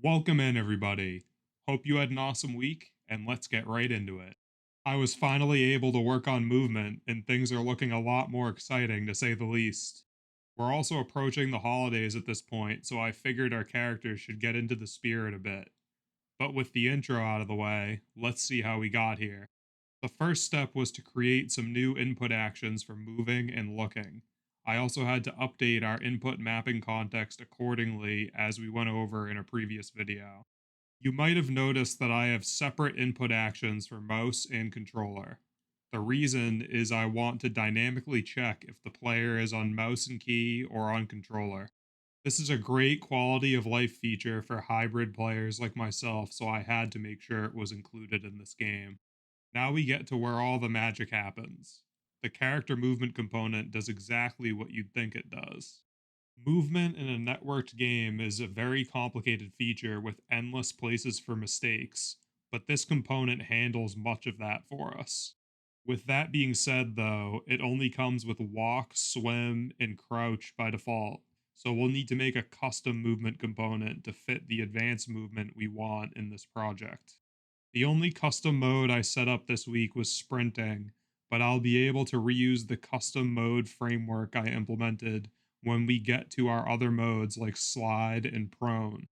Welcome in, everybody. Hope you had an awesome week, and let's get right into it. I was finally able to work on movement, and things are looking a lot more exciting to say the least. We're also approaching the holidays at this point, so I figured our characters should get into the spirit a bit. But with the intro out of the way, let's see how we got here. The first step was to create some new input actions for moving and looking. I also had to update our input mapping context accordingly as we went over in a previous video. You might have noticed that I have separate input actions for mouse and controller. The reason is I want to dynamically check if the player is on mouse and key or on controller. This is a great quality of life feature for hybrid players like myself, so I had to make sure it was included in this game. Now we get to where all the magic happens. The character movement component does exactly what you'd think it does. Movement in a networked game is a very complicated feature with endless places for mistakes, but this component handles much of that for us. With that being said, though, it only comes with walk, swim, and crouch by default, so we'll need to make a custom movement component to fit the advanced movement we want in this project. The only custom mode I set up this week was sprinting, but I'll be able to reuse the custom mode framework I implemented when we get to our other modes like slide and prone.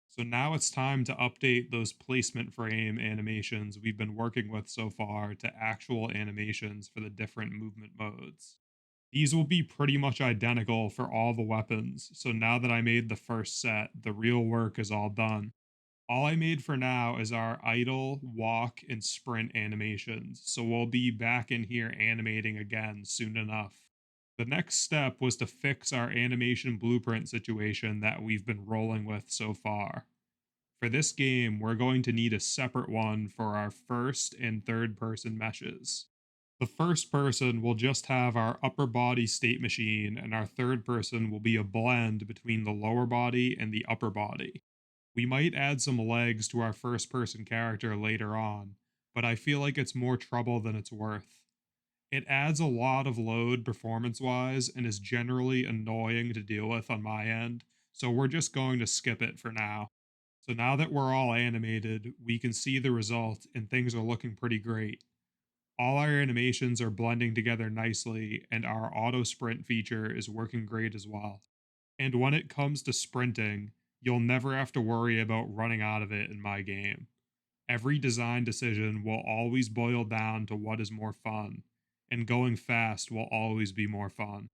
So now it's time to update those placement frame animations we've been working with so far to actual animations for the different movement modes. These will be pretty much identical for all the weapons, so now that I made the first set, the real work is all done. All I made for now is our idle, walk, and sprint animations, so we'll be back in here animating again soon enough. The next step was to fix our animation blueprint situation that we've been rolling with so far. For this game, we're going to need a separate one for our first and third person meshes. The first person will just have our upper body state machine, and our third person will be a blend between the lower body and the upper body. We might add some legs to our first person character later on, but I feel like it's more trouble than it's worth. It adds a lot of load performance wise and is generally annoying to deal with on my end, so we're just going to skip it for now. So now that we're all animated, we can see the result and things are looking pretty great. All our animations are blending together nicely, and our auto sprint feature is working great as well. And when it comes to sprinting, you'll never have to worry about running out of it in my game. Every design decision will always boil down to what is more fun, and going fast will always be more fun.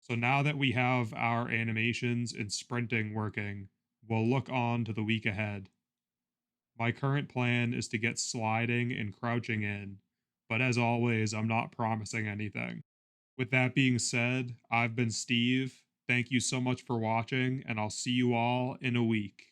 So now that we have our animations and sprinting working, we'll look on to the week ahead. My current plan is to get sliding and crouching in, but as always, I'm not promising anything. With that being said, I've been Steve. Thank you so much for watching, and I'll see you all in a week.